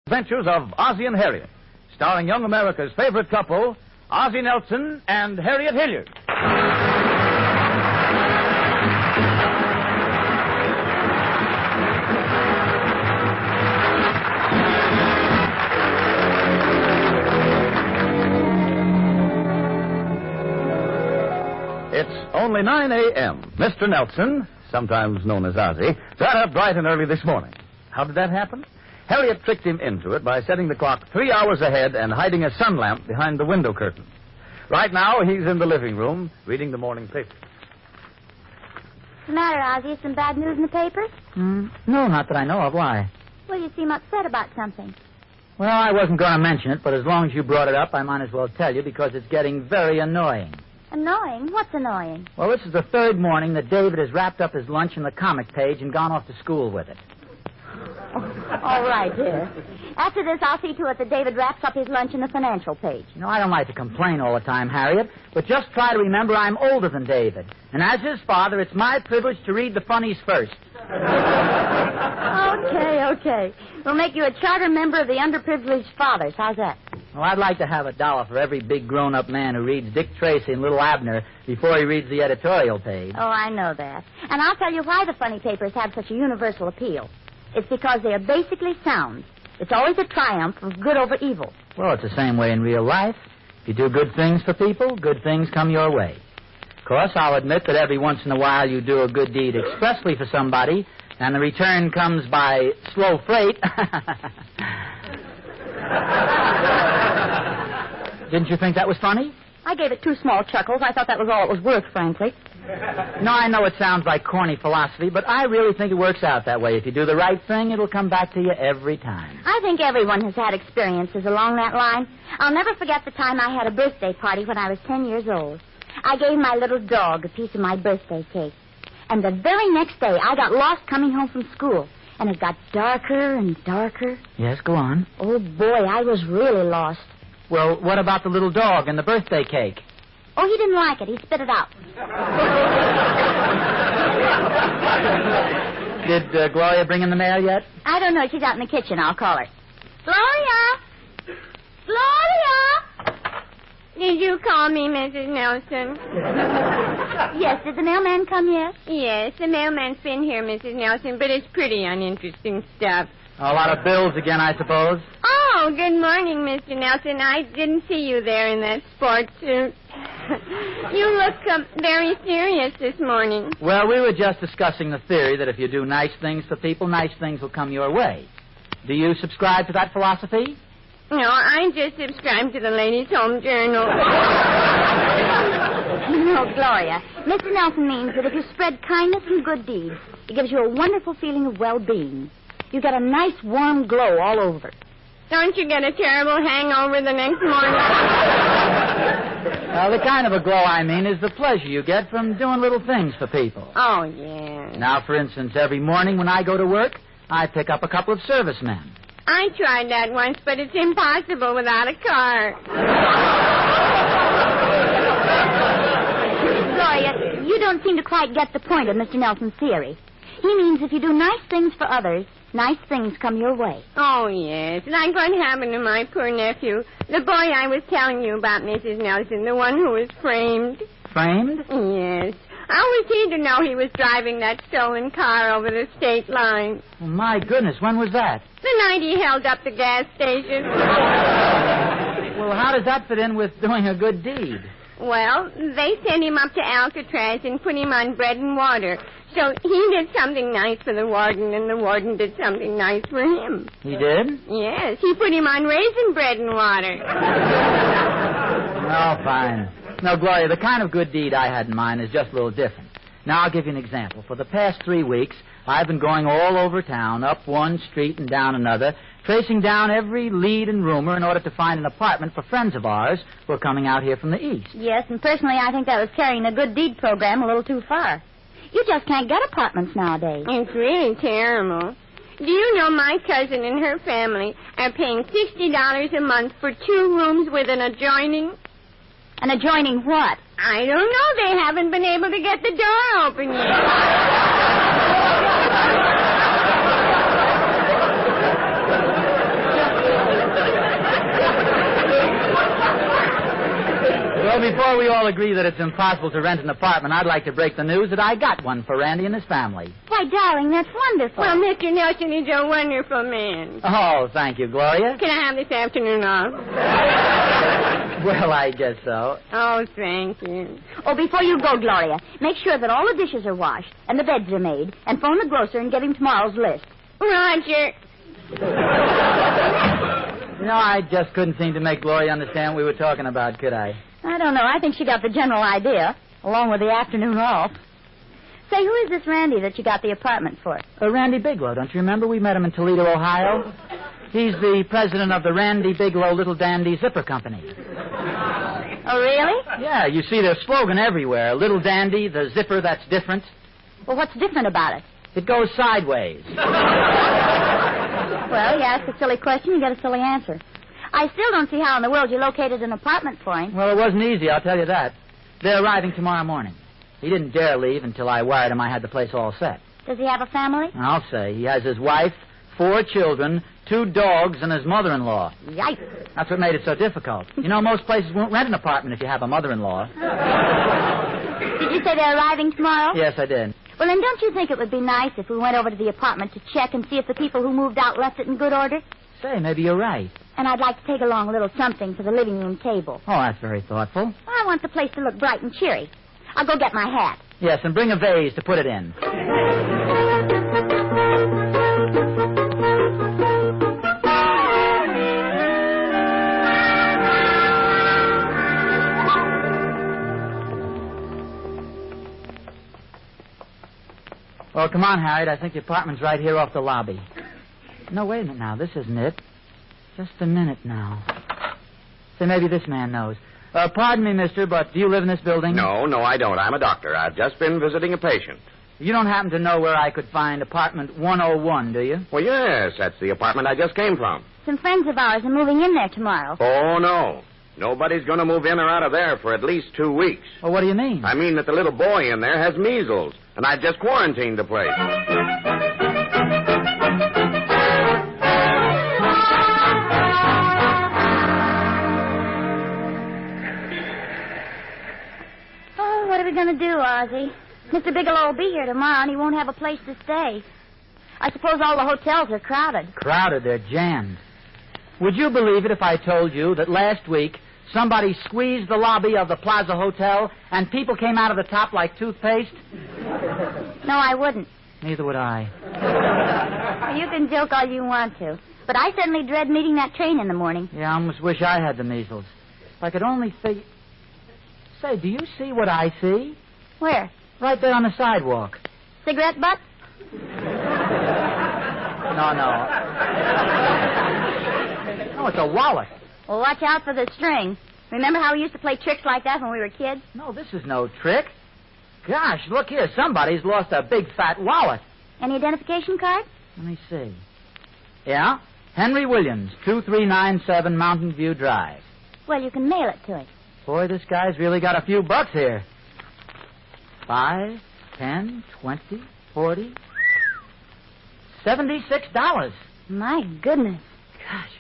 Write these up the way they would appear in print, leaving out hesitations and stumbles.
Adventures of Ozzie and Harriet, starring young America's favorite couple, Ozzie Nelson and Harriet Hilliard. It's only 9 a.m. Mr. Nelson, sometimes known as Ozzie, got up bright and early this morning. How did that happen? Harriet tricked him into it by setting the clock 3 hours ahead and hiding a sun lamp behind the window curtain. Right now, he's in the living room reading the morning paper. What's the matter, Ozzie? Some bad news in the papers? No, not that I know of. Why? Well, you seem upset about something. Well, I wasn't going to mention it, but as long as you brought it up, I might as well tell you because it's getting very annoying. Annoying? What's annoying? Well, this is the third morning that David has wrapped up his lunch in the comic page and gone off to school with it. All right, dear. After this, I'll see to it that David wraps up his lunch in the financial page. You know, I don't like to complain all the time, Harriet, but just try to remember I'm older than David. And as his father, it's my privilege to read the funnies first. Okay. We'll make you a charter member of the underprivileged fathers. How's that? Well, I'd like to have $1 for every big grown-up man who reads Dick Tracy and Little Abner before he reads the editorial page. Oh, I know that. And I'll tell you why the funny papers have such a universal appeal. It's because they are basically sound. It's always a triumph of good over evil. Well, it's the same way in real life. If you do good things for people, good things come your way. Of course, I'll admit that every once in a while you do a good deed expressly for somebody, and the return comes by slow freight. Didn't you think that was funny? I gave it 2 small chuckles. I thought that was all it was worth, frankly. No, I know it sounds like corny philosophy, but I really think it works out that way. If you do the right thing, it'll come back to you every time. I think everyone has had experiences along that line. I'll never forget the time I had a birthday party when I was 10 years old. I gave my little dog a piece of my birthday cake. And the very next day, I got lost coming home from school. And it got darker and darker. Yes, go on. Oh, boy, I was really lost. Well, what about the little dog and the birthday cake? Oh, he didn't like it. He spit it out. Did Gloria bring in the mail yet? I don't know. She's out in the kitchen. I'll call her. Gloria! Gloria! Did you call me, Mrs. Nelson? Yes. Did the mailman come yet? Yes, the mailman's been here, Mrs. Nelson, but it's pretty uninteresting stuff. A lot of bills again, I suppose. Oh, good morning, Mr. Nelson. I didn't see you there in that sports suit. You look very serious this morning. Well, we were just discussing the theory that if you do nice things for people, nice things will come your way. Do you subscribe to that philosophy? No, I just subscribe to the Ladies' Home Journal. No, Gloria. Mr. Nelson means that if you spread kindness and good deeds, it gives you a wonderful feeling of well-being. You get a nice warm glow all over. Don't you get a terrible hangover the next morning? Well, the kind of a glow I mean is the pleasure you get from doing little things for people. Oh, yeah. Now, for instance, every morning when I go to work, I pick up a couple of servicemen. I tried that once, but it's impossible without a car. Gloria, you don't seem to quite get the point of Mr. Nelson's theory. He means if you do nice things for others, nice things come your way. Oh, yes. Like what happened to my poor nephew. The boy I was telling you about, Mrs. Nelson, the one who was framed. Framed? Yes. How was he to know he was driving that stolen car over the state line? Oh, my goodness, when was that? The night he held up the gas station. Well, how does that fit in with doing a good deed? Well, they sent him up to Alcatraz and put him on bread and water. So he did something nice for the warden, and the warden did something nice for him. He did? Yes, he put him on raisin bread and water. Oh, fine. No, Gloria, the kind of good deed I had in mind is just a little different. Now, I'll give you an example. For the past 3 weeks, I've been going all over town, up one street and down another, tracing down every lead and rumor in order to find an apartment for friends of ours who are coming out here from the east. Yes, and personally, I think that was carrying the good deed program a little too far. You just can't get apartments nowadays. It's really terrible. Do you know my cousin and her family are paying $60 a month for 2 rooms with an adjoining? An adjoining what? I don't know. They haven't been able to get the door open yet. before we all agree that it's impossible to rent an apartment, I'd like to break the news that I got one for Randy and his family. Why, darling, that's wonderful. Well, Mr. Nelson is a wonderful man. Oh, thank you, Gloria. Can I have this afternoon off? Well, I guess so. Oh, thank you. Oh, before you go, Gloria, make sure that all the dishes are washed and the beds are made, and phone the grocer and get him tomorrow's list. Roger. I just couldn't seem to make Gloria understand what we were talking about, could I? I don't know. I think she got the general idea, along with the afternoon off. Say, who is this Randy that you got the apartment for? Randy Bigelow. Don't you remember? We met him in Toledo, Ohio. He's the president of the Randy Bigelow Little Dandy Zipper Company. Oh, really? Yeah, you see their slogan everywhere. Little Dandy, the zipper that's different. Well, what's different about it? It goes sideways. Well, you ask a silly question, you get a silly answer. I still don't see how in the world you located an apartment for him. Well, it wasn't easy, I'll tell you that. They're arriving tomorrow morning. He didn't dare leave until I wired him I had the place all set. Does he have a family? I'll say. He has his wife, 4 children, 2 dogs, and his mother-in-law. Yikes. That's what made it so difficult. You know, most places won't rent an apartment if you have a mother-in-law. Did you say they're arriving tomorrow? Yes, I did. Well, then don't you think it would be nice if we went over to the apartment to check and see if the people who moved out left it in good order? Say, maybe you're right. And I'd like to take along a little something for the living room table. Oh, that's very thoughtful. I want the place to look bright and cheery. I'll go get my hat. Yes, and bring a vase to put it in. Well, come on, Harriet. I think the apartment's right here off the lobby. No, wait a minute now. This isn't it. Just a minute now. Say, maybe this man knows. Pardon me, mister, but do you live in this building? No, I don't. I'm a doctor. I've just been visiting a patient. You don't happen to know where I could find apartment 101, do you? Well, yes, that's the apartment I just came from. Some friends of ours are moving in there tomorrow. Oh, no. Nobody's going to move in or out of there for at least 2 weeks. Well, what do you mean? I mean that the little boy in there has measles, and I've just quarantined the place. Oh, what are we going to do, Ozzie? Mr. Bigelow will be here tomorrow, and he won't have a place to stay. I suppose all the hotels are crowded. Crowded? They're jammed. Would you believe it if I told you that last week somebody squeezed the lobby of the Plaza Hotel and people came out of the top like toothpaste? No, I wouldn't. Neither would I. Well, you can joke all you want to. But I certainly dread meeting that train in the morning. Yeah, I almost wish I had the measles. If I could only think... Say, do you see what I see? Where? Right there on the sidewalk. Cigarette butt? No. No, it's a wallet. Well, watch out for the string. Remember how we used to play tricks like that when we were kids? No, this is no trick. Gosh, look here. Somebody's lost a big fat wallet. Any identification card? Let me see. Yeah? Henry Williams, 2397 Mountain View Drive. Well, you can mail it to him. Boy, this guy's really got a few bucks here. 5, 10, 20, 40, $76. My goodness. Gosh,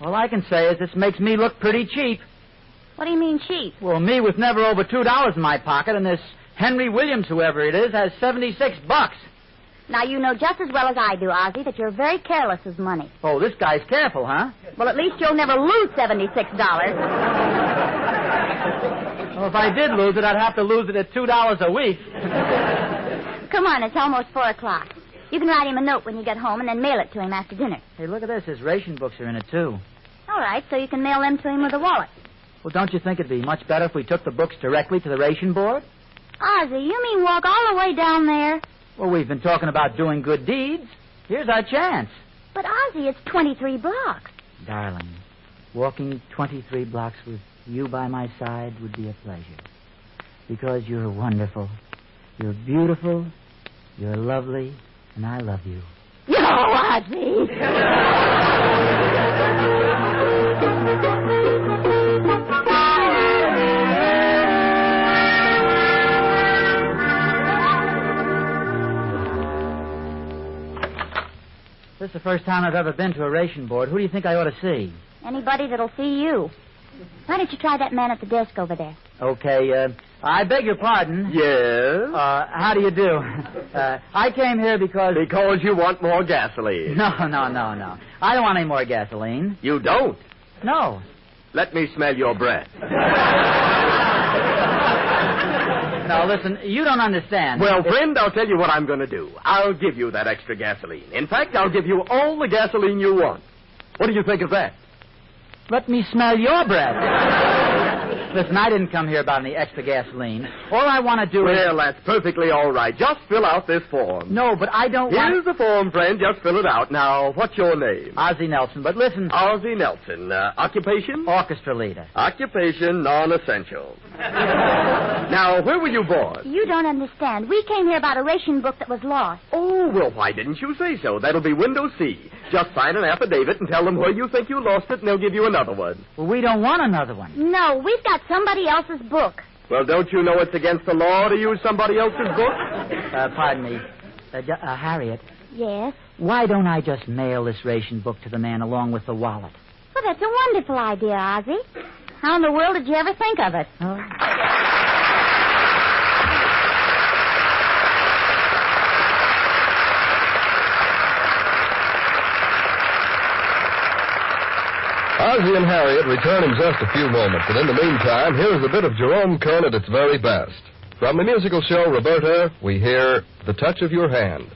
all I can say is this makes me look pretty cheap. What do you mean cheap? Well, me with never over $2 in my pocket, and this Henry Williams, whoever it is, has $76. Now, you know just as well as I do, Ozzie, that you're very careless with money. Oh, this guy's careful, huh? Well, at least you'll never lose $76. Well, if I did lose it, I'd have to lose it at $2 a week. Come on, it's almost 4 o'clock. You can write him a note when you get home and then mail it to him after dinner. Hey, look at this. His ration books are in it, too. All right, so you can mail them to him with a wallet. Well, don't you think it'd be much better if we took the books directly to the ration board? Ozzie, you mean walk all the way down there? Well, we've been talking about doing good deeds. Here's our chance. But, Ozzie, it's 23 blocks. Darling, walking 23 blocks with you by my side would be a pleasure. Because you're wonderful. You're beautiful. You're lovely. And I love you. No, Ozzie. This is the first time I've ever been to a ration board. Who do you think I ought to see? Anybody that'll see you. Why don't you try that man at the desk over there? Okay, I beg your pardon. Yes? How do you do? I came here because... Because you want more gasoline. No. I don't want any more gasoline. You don't? No. Let me smell your breath. Now, listen, you don't understand. Well, friend, I'll tell you what I'm going to do. I'll give you that extra gasoline. In fact, I'll give you all the gasoline you want. What do you think of that? Let me smell your breath. Listen, I didn't come here about any extra gasoline. All I want to do is... Well, that's perfectly all right. Just fill out this form. No, but I don't want... Here's the form, friend. Just fill it out. Now, what's your name? Ozzie Nelson, but listen... Ozzie Nelson. Occupation? Orchestra leader. Occupation non-essential. Now, where were you born? You don't understand. We came here about a ration book that was lost. Oh, well, why didn't you say so? That'll be window C. Just sign an affidavit and tell them where you think you lost it, and they'll give you another one. Well, we don't want another one. No, we've got somebody else's book. Well, don't you know it's against the law to use somebody else's book? Pardon me. Harriet. Yes? Why don't I just mail this ration book to the man along with the wallet? Well, that's a wonderful idea, Ozzie. How in the world did you ever think of it? Oh. Ozzie and Harriet return in just a few moments, and in the meantime, here's a bit of Jerome Kern at its very best. From the musical show Roberta, we hear The Touch of Your Hand.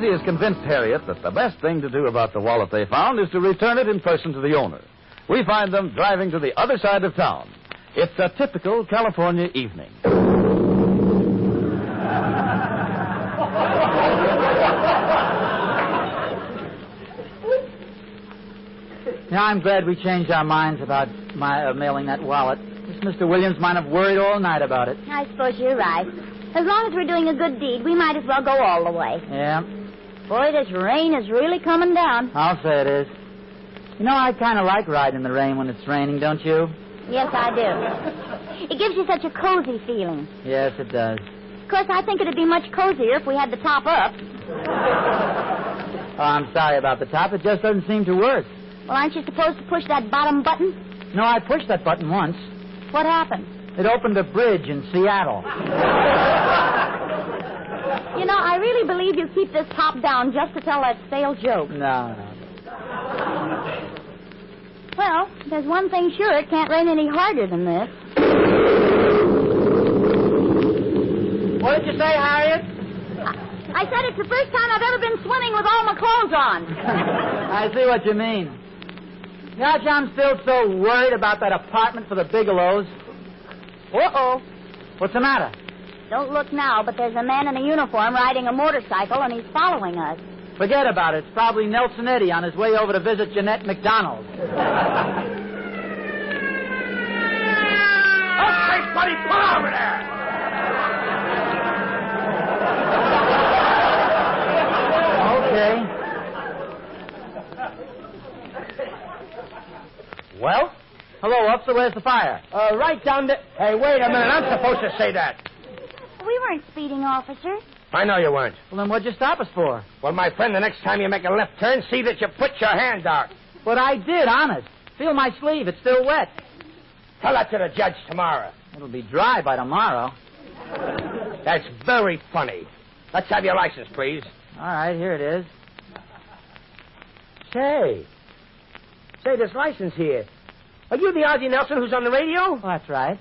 Ozzie has convinced Harriet that the best thing to do about the wallet they found is to return it in person to the owner. We find them driving to the other side of town. It's a typical California evening. Now, I'm glad we changed our minds about my mailing that wallet. This Mr. Williams might have worried all night about it. I suppose you're right. As long as we're doing a good deed, we might as well go all the way. Yeah, Boy, this rain is really coming down. I'll say it is. You know, I kind of like riding in the rain when it's raining, don't you? Yes, I do. It gives you such a cozy feeling. Yes, it does. Of course, I think it'd be much cozier if we had the top up. Oh, I'm sorry about the top. It just doesn't seem to work. Well, aren't you supposed to push that bottom button? No, I pushed that button once. What happened? It opened a bridge in Seattle. You know, I really believe you keep this top down just to tell that stale joke. No. Well, there's one thing sure. It can't rain any harder than this. What did you say, Harriet? I said it's the first time I've ever been swimming with all my clothes on. I see what you mean. Gosh, I'm still so worried about that apartment for the Bigelows. Uh-oh. What's the matter? Don't look now, but there's a man in a uniform riding a motorcycle, and he's following us. Forget about it. It's probably Nelson Eddy on his way over to visit Jeanette McDonald. Okay, buddy, pull over there. Okay. Well? Hello, officer. Where's the fire? Right down there. Hey, wait a minute. I'm supposed to say that. We weren't speeding, officer. I know you weren't. Well, then what'd you stop us for? Well, my friend, the next time you make a left turn, see that you put your hand out. But I did, honest. Feel my sleeve. It's still wet. Tell that to the judge tomorrow. It'll be dry by tomorrow. That's very funny. Let's have your license, please. All right, here it is. Say, this license here. Are you the Ozzie Nelson who's on the radio? Well, that's right.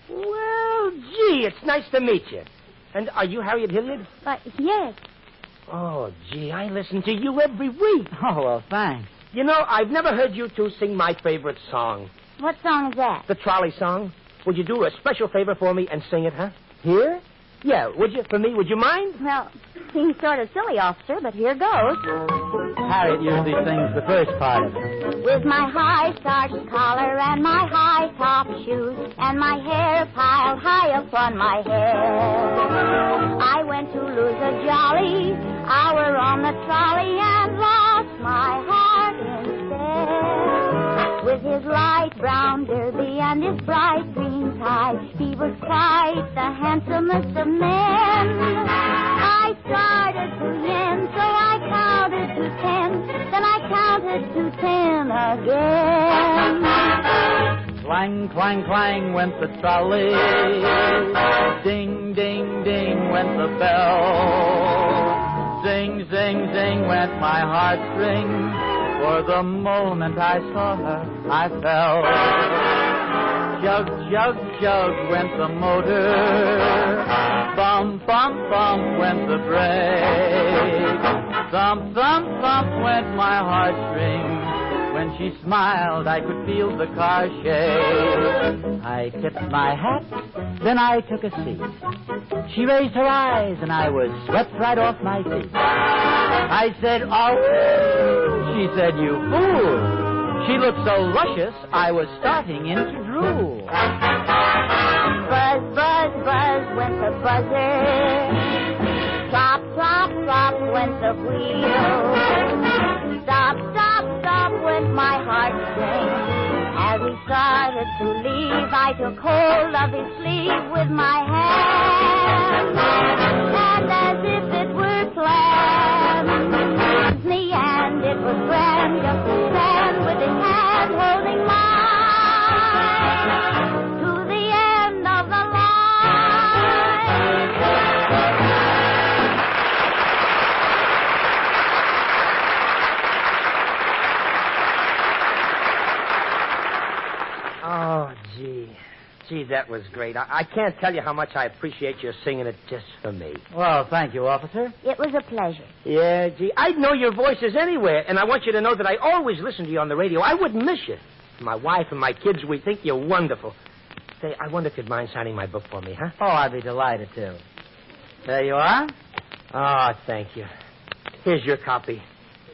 Well, gee, it's nice to meet you. And are you Harriet Hilliard? Yes. Oh, gee, I listen to you every week. Oh, well, thanks. You know, I've never heard you two sing my favorite song. What song is that? The trolley song. Would you do a special favor for me and sing it, huh? Here? Yeah, would you? For me, would you mind? Well, seems sort of silly, officer, but here goes. Harriet usually sings the first part of it. With my high starched collar and my high top shoes and my hair piled high upon my head, I went to lose a jolly hour on the trolley and lost my heart instead. With his light brown derby and his bright green tie, he was quite the handsomest of men. I started to yen, so I counted to 10. Then I counted to 10 again. Clang, clang, clang went the trolley. Ding, ding, ding went the bell. Zing, zing, zing went my heartstrings. For the moment I saw her, I fell. Chug, chug, chug went the motor. Bump, bump, bump went the brake. Thump, thump, thump went my heartstrings. When she smiled, I could feel the car shake. I tipped my hat, then I took a seat. She raised her eyes, and I was swept right off my feet. I said, oh, she said, you fool. She looked so luscious, I was starting in to drool. Buzz, buzz, buzz went the buzzer. Plop, plop, plop went the wheel. Stop, stop, stop went my heartstrings. As he started to leave, I took hold of his sleeve with my hand. And as if it were planned, me and it was grand just to stand with his hand holding mine to the end of the line. Oh, gee. Gee, that was great. I can't tell you how much I appreciate your singing it just for me. Well, thank you, officer. It was a pleasure. Yeah, gee, I'd know your voices anywhere, and I want you to know that I always listen to you on the radio. I wouldn't miss you. My wife and my kids, we think you're wonderful. Say, I wonder if you'd mind signing my book for me, huh? Oh, I'd be delighted to. There you are. Oh, thank you. Here's your copy.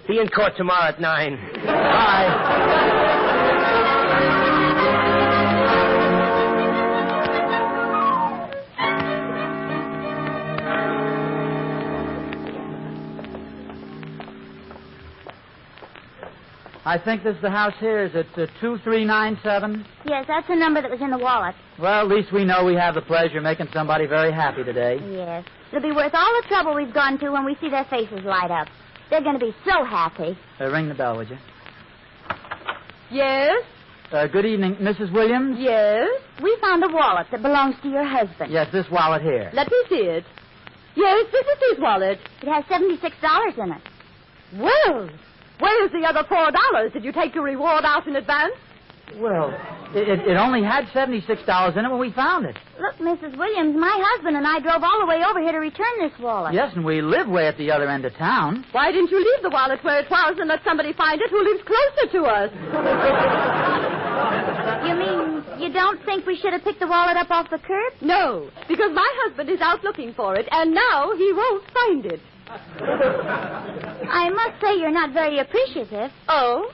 Be in court tomorrow at 9. Bye. I think this is the house here. Is it 2397? Yes, that's the number that was in the wallet. Well, at least we know we have the pleasure of making somebody very happy today. Yes. It'll be worth all the trouble we've gone to when we see their faces light up. They're going to be so happy. Ring the bell, would you? Yes? Good evening, Mrs. Williams? Yes? We found a wallet that belongs to your husband. Yes, this wallet here. Let me see it. Yes, this is his wallet. It has $76 in it. Well, where's the other $4? Did you take your reward out in advance? Well, it only had $76 in it when we found it. Look, Mrs. Williams, my husband and I drove all the way over here to return this wallet. Yes, and we live way at the other end of town. Why didn't you leave the wallet where it was and let somebody find it who lives closer to us? You mean you don't think we should have picked the wallet up off the curb? No, because my husband is out looking for it, and now he won't find it. I must say you're not very appreciative. Oh?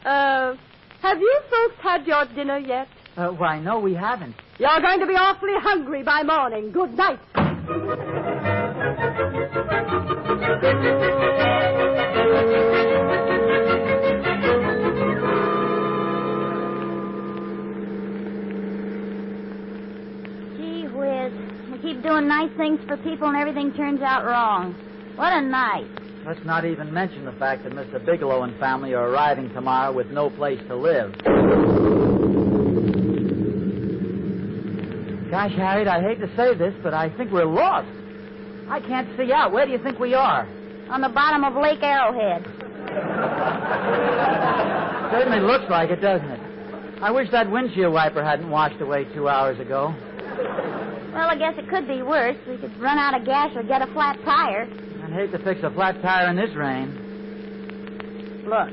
Have you folks had your dinner yet? Why, no, we haven't. You're going to be awfully hungry by morning. Good night. Gee whiz. We keep doing nice things for people and everything turns out wrong. What a night. Let's not even mention the fact that Mr. Bigelow and family are arriving tomorrow with no place to live. Gosh, Harriet, I hate to say this, but I think we're lost. I can't see out. Where do you think we are? On the bottom of Lake Arrowhead. Certainly looks like it, doesn't it? I wish that windshield wiper hadn't washed away 2 hours ago. Well, I guess it could be worse. We could run out of gas or get a flat tire. I'd hate to fix a flat tire in this rain. Look,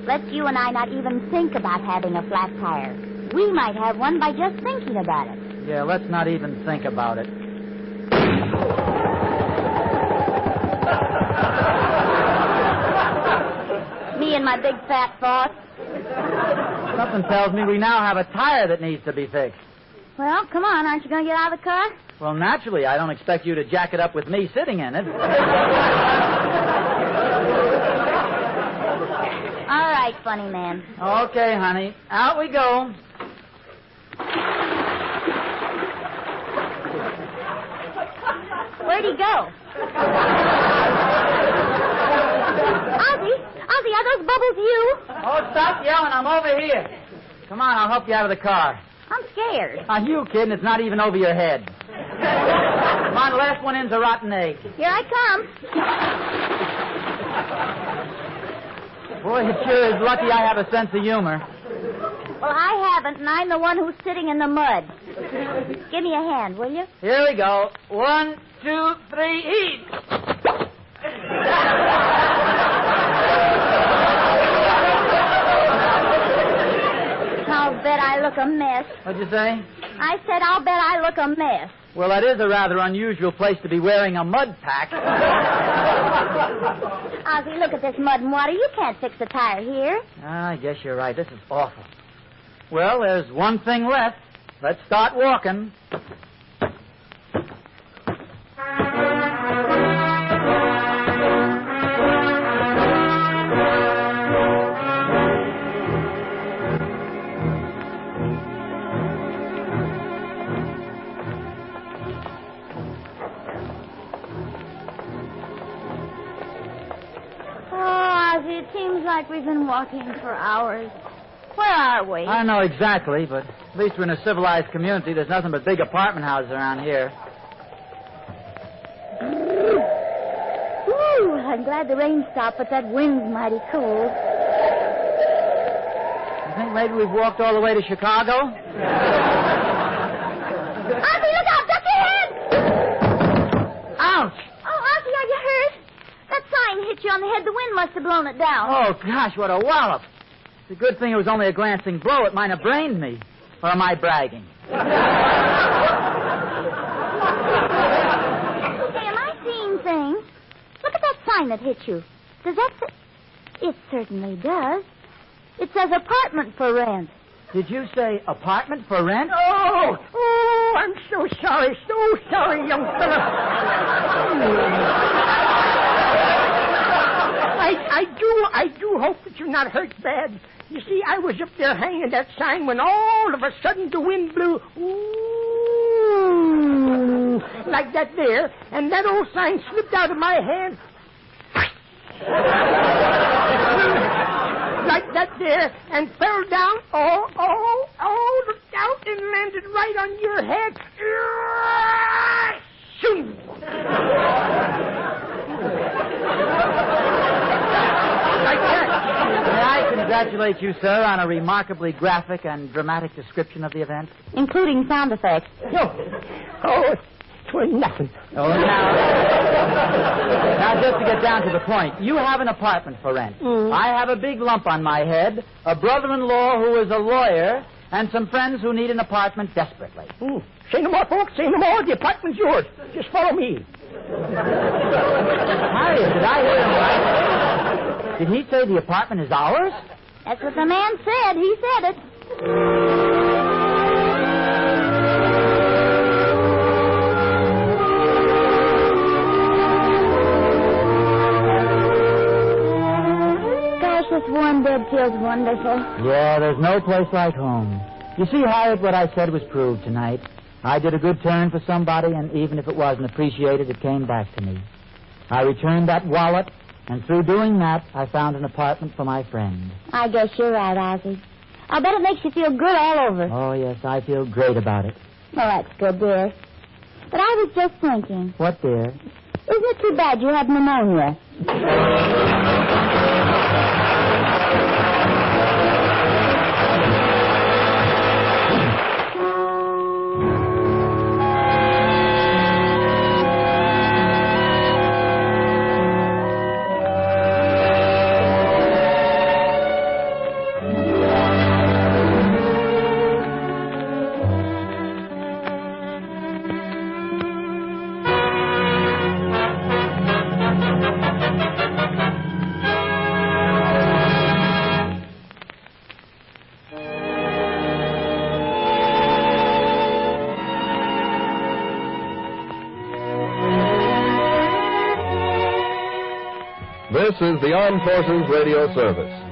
let's you and I not even think about having a flat tire. We might have one by just thinking about it. Yeah, let's not even think about it. Me and my big fat thoughts. Something tells me we now have a tire that needs to be fixed. Well, come on. Aren't you going to get out of the car? Well, naturally, I don't expect you to jack it up with me sitting in it. All right, funny man. Okay, honey. Out we go. Where'd he go? Ozzie, are those bubbles you? Oh, stop yelling. I'm over here. Come on, I'll help you out of the car. I'm scared. Are you kidding? It's not even over your head. Come on, the last one in's a rotten egg. Here I come. Boy, it sure is lucky I have a sense of humor. Well, I haven't, and I'm the one who's sitting in the mud. Give me a hand, will you? Here we go. 1, 2, 3, eat. I'll bet I look a mess. What'd you say? I said I'll bet I look a mess. Well, that is a rather unusual place to be wearing a mud pack. Ozzie, look at this mud and water. You can't fix a tire here. I guess you're right. This is awful. Well, there's one thing left. Let's start walking. It seems like we've been walking for hours. Where are we? I don't know exactly, but at least we're in a civilized community. There's nothing but big apartment houses around here. Ooh, I'm glad the rain stopped, but that wind's mighty cold. You think maybe we've walked all the way to Chicago? Ozzie, look out! Duck your head! Ouch! Oh, Ozzie, are you hurt? That sign hit you on the head. The wind must have blown it down. Oh, gosh, what a wallop. It's a good thing it was only a glancing blow. It might have brained me. Or am I bragging? Hey, am I seeing things? Look at that sign that hit you. Does that say... It certainly does. It says apartment for rent. Did you say apartment for rent? Oh, I'm so sorry, young fella. I do hope that you're not hurt bad. You see, I was up there hanging that sign when all of a sudden the wind blew, ooh, like that there, and that old sign slipped out of my hand. Like that there, and fell down, looked out and landed right on your head. Shoom. Like that. May I congratulate you, sir, on a remarkably graphic and dramatic description of the event? Including sound effects. Oh, 'twas nothing. Oh, now, just to get down to the point, you have an apartment for rent. I have a big lump on my head, a brother-in-law who is a lawyer, and some friends who need an apartment desperately. Say no more, folks. Say no more. The apartment's yours. Just follow me. Harriet, did I hear him right? Did he say the apartment is ours? That's what the man said. He said it. This warm bed feels wonderful. Yeah, there's no place like home. You see, Harriet, what I said was proved tonight. I did a good turn for somebody, and even if it wasn't appreciated, it came back to me. I returned that wallet, and through doing that, I found an apartment for my friend. I guess you're right, Ozzie. I'll bet it makes you feel good all over. Oh, yes, I feel great about it. Well, that's good, dear. But I was just thinking. What, dear? Isn't it too bad you had pneumonia? This is the Armed Forces Radio Service.